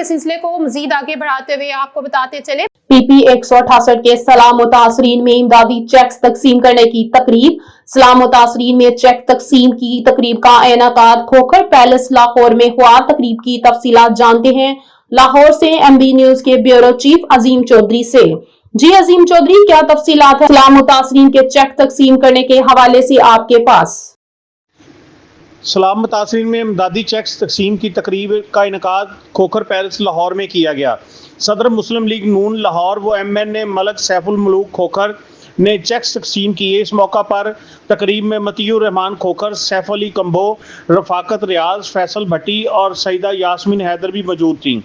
के सिलसिले को मजीद आगे बढ़ाते हुए आपको बताते चले, PP 168 के सलाम मुतासरीन में इमदादी चेक्स तकसीम करने की तकरीब। सलाम मुतासरीन में चेक तकसीम की तकरीब का इनेकाद खोखर पैलेस लाहौर में हुआ। तकरीब की तफसीलात जानते हैं लाहौर से MB न्यूज के ब्यूरो चीफ अजीम चौधरी से। जी अजीम चौधरी, क्या तफसीलात है सलाम मुतासरीन के चेक तकसीम करने के हवाले से आपके पास? सलाम मुतासरीन में इमदादी चेक्स तकसीम की तकरीब का इनेकाद खोखर पैलेस लाहौर में किया गया। सदर मुस्लिम लीग नून लाहौर व MN मलक सैफुल मलूक खोखर ने चेक्स तकसीम किए। इस मौका पर तकरीब में मतीउर रहमान खोखर, सैफ अली कंबो, रफाकत रियाज, फैसल भट्टी और सईदा यास्मीन हैदर भी मौजूद थीं।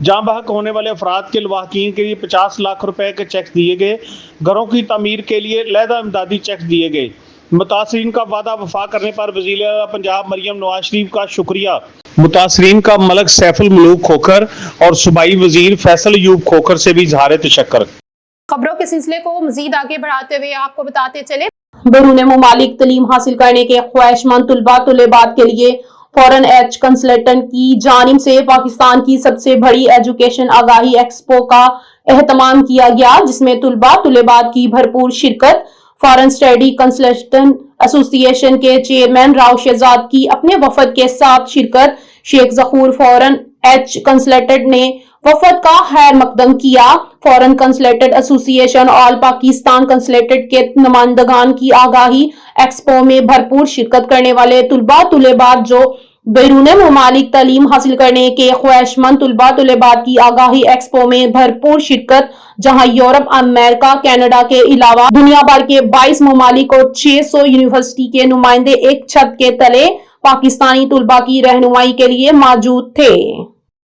जहाँ बहक होने वाले अफराद के लवाहकीन के लिए 50 लाख रुपए के चेक दिए गए। घरों की तमीर के लिए अलहदा इमदादी चेक दिए गए। मुतासरीन का वादा वफा करने पर वज़ीर आला पंजाब मरियम नवाज शरीफ का शुक्रिया। मुतासरीन का मलक सैफुल मलूक खोखर और सूबाई वजीर फैसल अयूब खोखर से भी इज़हार तशक्कुर। खबरों के सिलसिले को मजीद आगे बढ़ाते हुए आपको बताते चले, बैरून मुमालिक तलीम हासिल करने के ख्वाहिशमंद तुलबात के लिए फॉरेन एज कंसल्टेंट की जानिब से पाकिस्तान की सबसे बड़ी एजुकेशन आगाही एक्सपो का एहतमाम किया गया, जिसमें तुलबात की भरपूर शिरकत। फॉरेन स्टडी कंसल्टेंट एसोसिएशन के चेयरमैन राव शहजाद की अपने वफद के साथ शिरकत। शेख जहूर फॉरेन एज कंसल्टेंट ने वफद का खैर मकदम किया। Foreign consultant association all Pakistan consultant के नुमाइंदगान की आगाही एक्सपो में भरपूर शिरकत करने वाले तुलबात जो बैरून मुमालिक तालीम हासिल करने के ख्वाहिशमंद तुलबात की आगाही एक्सपो में भरपूर शिरकत, जहां यूरोप, अमेरिका, कनाडा के अलावा दुनिया भर के 22 मुमालिक और 600 यूनिवर्सिटी के नुमाइंदे एक छत के तले पाकिस्तानी तुलबा की रहनुमाई के लिए मौजूद थे।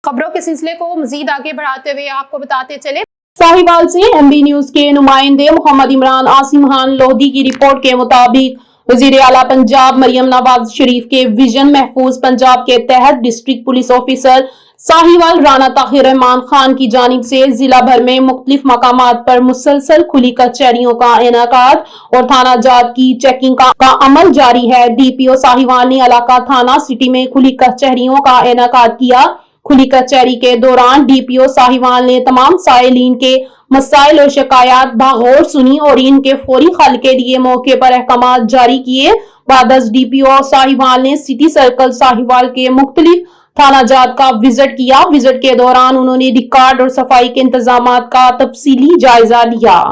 खबरों के सिलसिले को मजीद आगे बढ़ाते हुए आपको बताते चले, साहिवाल से MB न्यूज के नुमाइंदे मोहम्मद इमरान आसिम खान लोधी की रिपोर्ट के मुताबिक वजीर आला पंजाब मरियम नवाज शरीफ के विजन महफूज पंजाब के तहत district police officer Sahiwal Rana Tahir Rahman Khan की जानिब से जिला भर में मुख्तलिफ मकामात पर मुसलसल खुली कचहरियों का इनेकाद और थाना जात की चेकिंग का अमल जारी है। DPO साहिवाल ने इलाका थाना सिटी में खुली कचहरियों का इनेकाद किया। खुली कचहरी के दौरान DPO साहिवाल ने तमाम साइलीन के मसाइल और शिकायत बागौर सुनी और इनके फौरी हल के लिए मौके पर अहकाम जारी किए। बादस DPO साहिवाल ने सिटी सर्कल साहिवाल के मुख्तलिफ थाना जात का विजिट किया। विजिट के दौरान उन्होंने रिकॉर्ड और सफाई के इंतजाम का तफसीली जायजा लिया।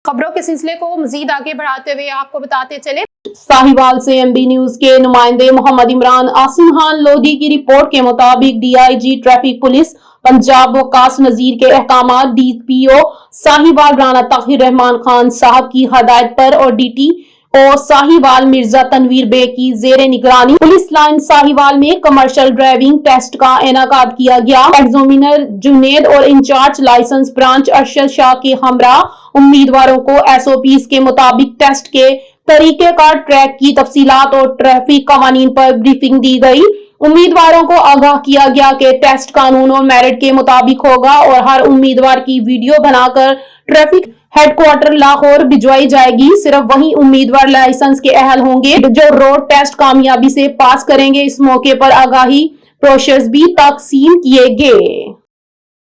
खबरों के सिलसिले को मजीद आगे बढ़ाते हुए आपको बताते चले, साहिवाल से MB न्यूज के नुमाइंदे मोहम्मद इमरान आसिम खान लोधी की रिपोर्ट के मुताबिक DIG traffic police Punjab Waqas Nazir के अहकामात DPO साहिवाल राणा ताहिर रहमान खान साहब की हदायत पर और DTO साहिवाल मिर्जा तनवीर बे की जेर निगरानी पुलिस लाइन साहिवाल में कमर्शियल ड्राइविंग टेस्ट का इनेकाद किया गया। एग्जामिनर जुनेद और incharge licence branch Arshad Shah के हमरा उम्मीदवारों को SOPs के मुताबिक टेस्ट के तरीके का ट्रैक की तफसीलात और ट्रैफिक कवानीन पर ब्रीफिंग दी गई। उम्मीदवारों को आगाह किया गया कि टेस्ट कानून और मेरिट के मुताबिक होगा और हर उम्मीदवार की वीडियो बनाकर ट्रैफिक हेडक्वार्टर लाहौर भिजवाई जाएगी। सिर्फ वही उम्मीदवार लाइसेंस के अहल होंगे जो रोड टेस्ट कामयाबी से पास करेंगे। इस मौके पर आगाही प्रोशर्स भी तकसीम किए गए।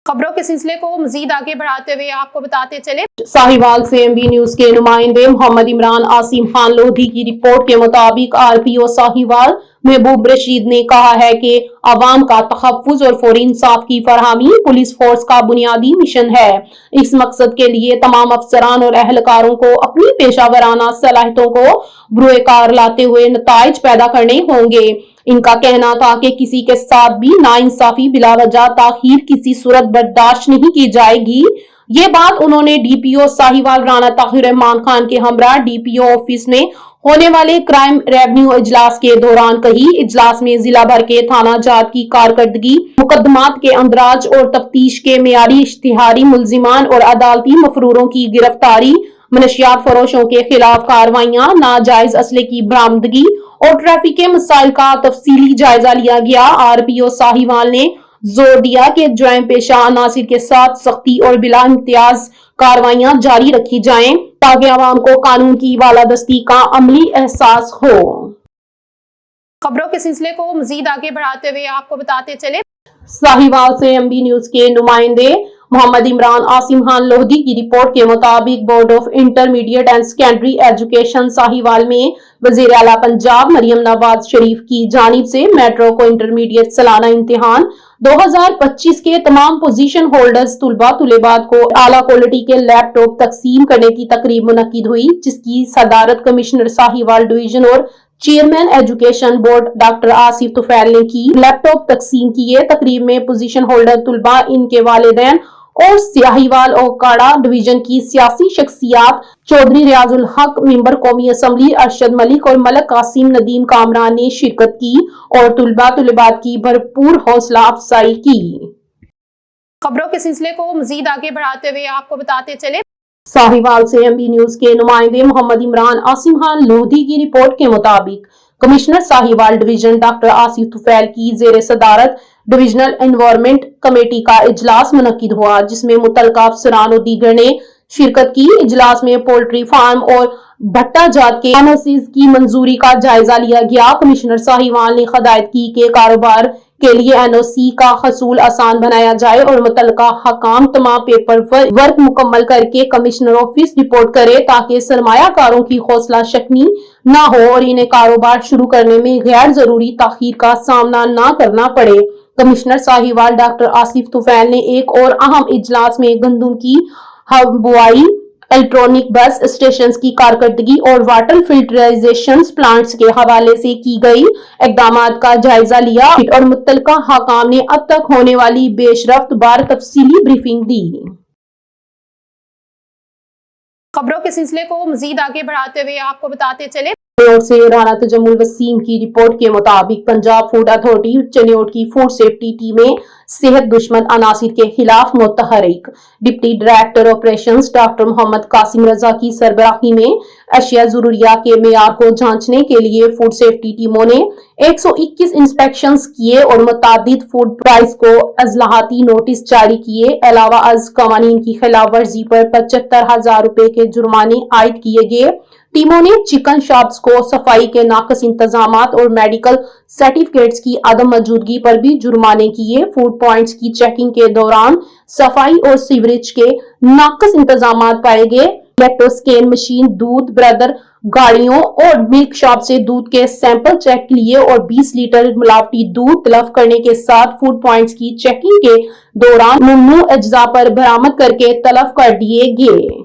खबरों के सिलसिले को मजीद आगे बढ़ाते हुए आपको बताते चले, साहिवाल से MB न्यूज के नुमाइंदे मोहम्मद इमरान आसिम खान लोधी की रिपोर्ट के मुताबिक RPO साहिवाल महबूब रशीद ने कहा है कि अवाम का तहफ्फुज और फौरी इंसाफ की फरहमी पुलिस फोर्स का बुनियादी मिशन है। इस मकसद के लिए तमाम अफसरान और अहलकारों को अपनी पेशावराना सलाहियतों को बुरे कार लाते हुए नताइज पैदा करने होंगे। इनका कहना था कि किसी के साथ भी नाइंसाफी बिला वजह ताखीर किसी सूरत बर्दाश्त नहीं की जाएगी। ये बात उन्होंने DPO साहिवाल राणा ताहिर रहमान खान के हमरा DPO ऑफिस में होने वाले क्राइम रेवेन्यू इजलास के दौरान कही। इजलास में जिला भर के थाना जात की कारकर्दगी, मुकदमात के अंदराज और तफ्तीश के मेयारी इश्तिहारी मुलजिमान और अदालती मफरूरों की गिरफ्तारी, मनशियात फरोशों के खिलाफ कार्रवाइयां, नाजायज असले की बरामदगी और ट्रैफिक के मसाइल का तफसीली जायजा लिया गया। RPO साहिवाल ने जोर दिया कि जुर्म पेशा अनासिर के साथ सख्ती और बिला इम्तियाज कार्रवाइयां जारी रखी जाएं ताकि आवाम को कानून की बालादस्ती का अमली एहसास हो। खबरों के सिलसिले को मजीद आगे बढ़ाते हुए आपको बताते चले, साहिवाल से एमबी न्यूज के नुमाइंदे मोहम्मद इमरान आसिम खान लोधी की रिपोर्ट के मुताबिक board of intermediate and secondary education Sahiwal में वजीर आला पंजाब मरियम नवाज शरीफ की जानिब से मेट्रो को इंटरमीडिएट सालाना इम्तिहान 2025 के तमाम पोजीशन होल्डर्स तुलबा तुलेबात को आला क्वालिटी के लैपटॉप तकसीम करने की तकरीब मुनक्किद हुई, जिसकी सदारत कमिश्नर साहिवाल डिवीजन और chairman education board doctor Asif Tufail ने की। लैपटॉप तकसीम किए तकरीब में पोजीशन होल्डर तुलबा, इनके वालिदैन और साहिवाल और काड़ा डिवीजन की सियासी शख्सियात चौधरी रियाजुल हक, मेंबर कौमी असम्बली अरशद मलिक और मलक कासिम नदीम कामरान ने शिरकत की और तुलबा तुलबात की भरपूर हौसला अफजाई की। खबरों के सिलसिले को मजीद आगे बढ़ाते हुए आपको बताते चले, साहिवाल से एमबी न्यूज के नुमाइंदे मोहम्मद इमरान आसिम खान लोधी की रिपोर्ट के मुताबिक commissioner Sahiwal division doctor Asif Tufail की जेर सदारत डिविजनल एनवायरमेंट कमेटी का इजलास मुनक्किद हुआ, जिसमें मुतल्लिका अफसरान और दीगर ने शिरकत की। इजलास में पोल्ट्री फार्म और भट्टा जात के एनओसीज की मंजूरी का जायजा लिया गया। कमिश्नर साहिवाल ने हिदायत की कि कारोबार के लिए एनओसी का हसूल आसान बनाया जाए और मुतल्लिका हकाम तमाम पेपर वर्क मुकम्मल करके कमिश्नर ऑफिस रिपोर्ट करे, ताकि सरमायाकारों की हौसला शकनी न हो और इन्हें कारोबार शुरू करने में गैर जरूरी ताखीर का सामना न करना पड़े। कमिश्नर साहिवाल डॉक्टर आसिफ तुफैल ने एक और अहम इजलास में गंदम की बुआई, इलेक्ट्रॉनिक बस स्टेशन की कारकर्दगी और वाटर फिल्टराइजेशन प्लांट्स के हवाले से की गई इकदामात का जायजा लिया और मुतल्लिका हकाम ने अब तक होने वाली बेशरफ्त बार तफसीली ब्रीफिंग दी। खबरों के सिलसिले को मजीद आगे बढ़ाते हुए आपको बताते चले, चनियोट से राना तजम्मुल वसीम की रिपोर्ट के मुताबिक पंजाब फूड अथॉरिटी चनियोट की फूड सेफ्टी टीमें सेहत दुश्मन अनासिर के खिलाफ मुतहरिक। Deputy director operations doctor Mohammad Qasim Raza की सरबराही में अशिया जरूरिया के मेयार को जांचने के लिए फूड सेफ्टी टीमों ने 121 इंस्पेक्शंस किए और मुतादिद फूड प्राइस को अजलाहती नोटिस जारी किए। अलावा अज कवानीन की खिलाफ वर्जी पर 75,000 रुपए के जुर्माने आयद किए गए। टीमों ने चिकन शॉप्स को सफाई के नाकस इंतजामात और मेडिकल सर्टिफिकेट्स की अदम मौजूदगी पर भी जुर्माने किए। फूड पॉइंट्स की चेकिंग के दौरान सफाई और सीवरेज के नाकस इंतजामात पाए गए। इलेक्ट्रोस्कैन मशीन, दूध ब्रदर गाड़ियों और मिल्क शॉप से दूध के सैंपल चेक लिए और 20 लीटर मिलावटी दूध तलब करने के साथ फूड पॉइंट्स की चेकिंग के दौरान ममनू अज्जा पर बरामद करके तलब कर दिए गए।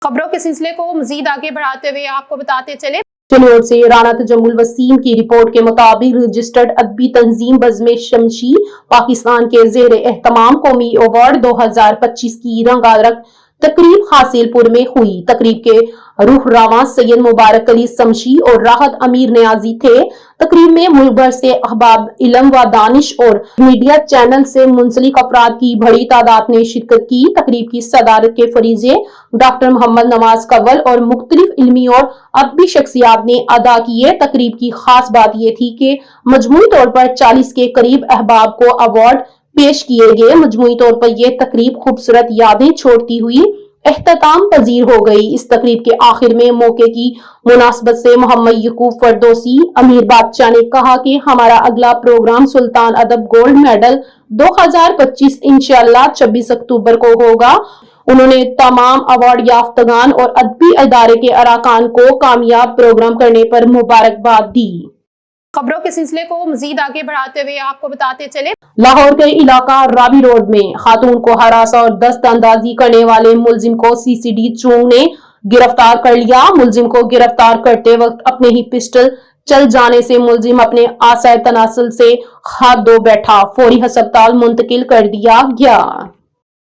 खबरों के सिलसिले को मजीद आगे बढ़ाते हुए आपको बताते चले, चनियोट से राना तजम्मुल वसीम की रिपोर्ट के मुताबिक रजिस्टर्ड अदबी तंजीम बज़्म शमशी पाकिस्तान के जेर एहतमाम कौमी अवार्ड 2025 की रंगारंग तकरीब हासिलपुर में हुई। तकरीब के रूह रवां सैयद मुबारक अली समशी और राहत अमीर नियाजी थे। तकरीब में मुल्क भर से अहबाब इल्म व दानिश और मीडिया चैनल से मुंसलिक अफराद की बड़ी तादाद ने शिरकत की। तकरीब की सदारत के फरीजे डॉक्टर मोहम्मद नवाज कव्वल और मुख्तलिफ इल्मी और अदबी शख्सियात ने अदा किए। तकरीब की खास बात यह थी कि मजमूई तौर पर 40 के करीब अहबाब को अवार्ड पेश किए गए। मजमूई तौर पर यह तकरीब खूबसूरत यादें छोड़ती हुई एख्ताम पजीर हो गई। इस तकरीब के आखिर में मौके की मुनासबत से मोहम्मद यकूब फरदोसी अमीर बादशाह ने कहा कि हमारा अगला प्रोग्राम सुल्तान अदब गोल्ड मेडल 2025 इंशाअल्लाह 26 अक्टूबर को होगा। उन्होंने तमाम अवार्ड याफ्तगान और अदबी इदारे के अरकान को कामयाब प्रोग्राम करने पर मुबारकबाद दी। खबरों के सिलसिले को मजीद आगे बढ़ाते हुए आपको बताते चले, लाहौर के इलाका रावी रोड में खातून को हरासा और दस्त अंदाजी करने वाले मुलजिम को सीसीडी चोंग ने गिरफ्तार कर लिया। मुलजिम को गिरफ्तार करते वक्त अपने ही पिस्टल चल जाने से मुलजिम अपने आसाए तनासल से हाथ धो बैठा, फौरी अस्पताल मुंतकिल कर दिया गया।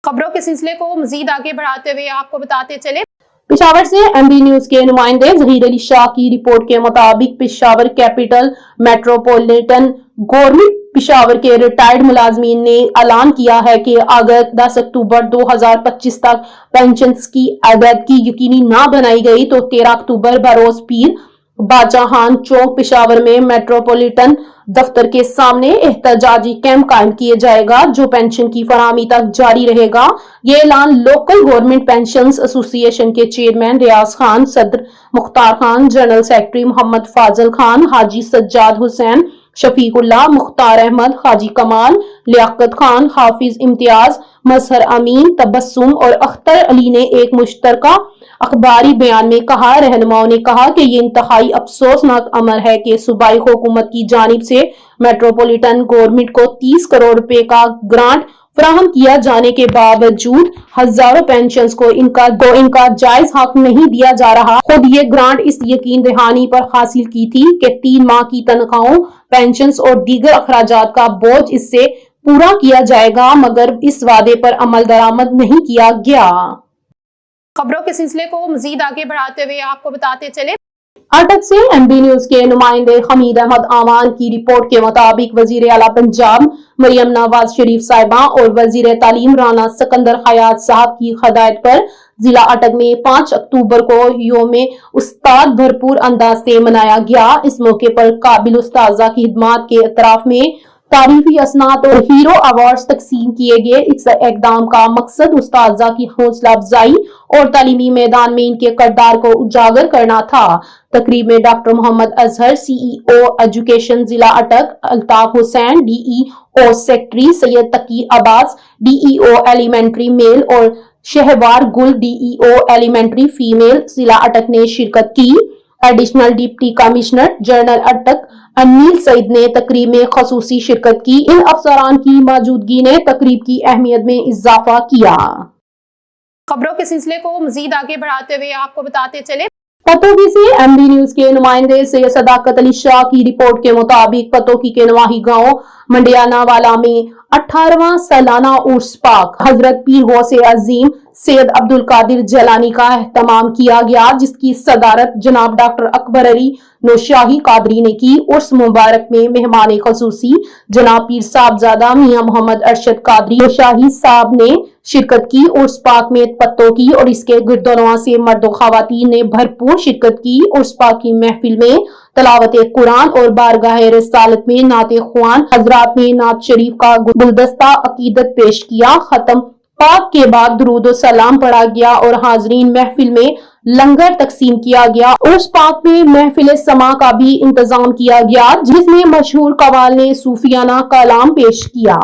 खबरों के सिलसिले को मजीद आगे बढ़ाते हुए आपको बताते चले, पेशावर से एमबी न्यूज के नुमाइंदे जहीर अली शाह की रिपोर्ट के मुताबिक Peshawar capital metropolitan government Peshawar के रिटायर्ड मुलाजमीन ने ऐलान किया है कि अगर 10 अक्टूबर 2025 तक पेंशन की अदायगी यकीनी ना बनाई गई तो 13 अक्टूबर बरोज पीर बादशाहान चौक पेशावर में मेट्रोपॉलिटन दफ्तर के सामने एहतजाजी कैंप कायम किया जाएगा, जो पेंशन की फराहमी तक जारी रहेगा। ये ऐलान लोकल गवर्नमेंट पेंशन एसोसिएशन के चेयरमैन रियाज खान, सदर मुख्तार खान, जनरल सेक्रेटरी मोहम्मद फाजल खान, हाजी सज्जाद हुसैन, शफीकुल्लाह, मुख्तार अहमद, हाजी कमाल, लियाकत खान, हाफिज इम्तियाज, मजहर अमीन, तबस्सुम और अख्तर अली ने एक मुश्तरका अखबारी बयान में कहा। रहनुमाओं ने कहा कि ये इंतहाई अफसोसनाक अमर है कि सूबाई हुकूमत की जानिब से मेट्रोपॉलिटन गवर्नमेंट को 30 करोड़ रुपए का ग्रांट फराहम किया जाने के बावजूद हजारों पेंशनर्स को इनका जायज हक नहीं दिया जा रहा। खुद ये ग्रांट इस यकीन दहानी पर हासिल की थी कि 3 माह की तनख्वाहों, पेंशन्स और दीगर अखराजात का बोझ इससे पूरा किया जाएगा, मगर इस वादे पर अमल दरामद नहीं किया गया। खबरों के सिलसिले को मजीद आगे बढ़ाते हुए आपको बताते चले, अटक से एमबी न्यूज के नुमाइंदे हमीद अहमद आमान की रिपोर्ट के मुताबिक वजीर आला पंजाब मरियम नवाज शरीफ साहिबा और वजीर तालीम राना सिकंदर हयात साहब की हदायत पर जिला अटक में 5 अक्टूबर को योमे उस्ताद भरपूर अंदाज से मनाया गया। इस मौके पर काबिल उस्ताजा की खिदमात के इतराफ में तारीफी असनात और हीरो अवार्ड्स तकसीम किए गए। इस इकदाम का मकसद उस्ताजा की हौसला अफजाई और तालीमी मैदान में इनके किरदार को उजागर करना था। तकरीब में doctor Mohammad Azhar, CEO education जिला Attock, Altaf Hussain, DEO secretary, Syed Taqi Abbas, DEO elementary male और शहवार गुल, DEO एलिमेंट्री फीमेल जिला अटक ने शिरकत की। एडिशनल डिप्टी कमिश्नर जनरल अटक अनिल सईद ने तकरीब में खसूसी शिरकत की। इन अफसरान की मौजूदगी ने तकरीब की अहमियत में इजाफा किया। खबरों के सिलसिले को मजीद आगे बढ़ाते हुए आपको बताते चले, पतोकी से एमबी न्यूज के नुमाइंदे सैयद सदाकत अली शाह की रिपोर्ट के मुताबिक पतोकी के नवाही गांव मंडियानावाला में 18वां सालाना उर्स पाक हजरत पीर गौसे अजीम सैयद अब्दुल कादिर जलानी का एहतमाम किया गया, जिसकी सदारत जनाब डॉक्टर अकबर अली नौशाही कादरी ने की। उर्स मुबारक में मेहमान खसूसी जनाब पीर साहबजादा मियां मोहम्मद अरशद कादरी नौशाही साहब ने शिरकत की। उर्स पाक में पतोकी और इसके गिरदोनवा से मर्द और खवातीन ने भरपूर शिरकत की। उर्स पाक की महफिल में तलावत कुरान और बारगाह रिसालत में नाते खुआन हजरात ने नात शरीफ का गुलदस्ता अकीदत पेश किया। खत्म पाक के बाद दुरूद और सलाम पढ़ा गया और हाजरीन महफिल में लंगर तकसीम किया गया। उर्स पाक में महफिल समा का भी इंतजाम किया गया, जिसमें मशहूर कवाल ने सूफियाना कलाम पेश किया।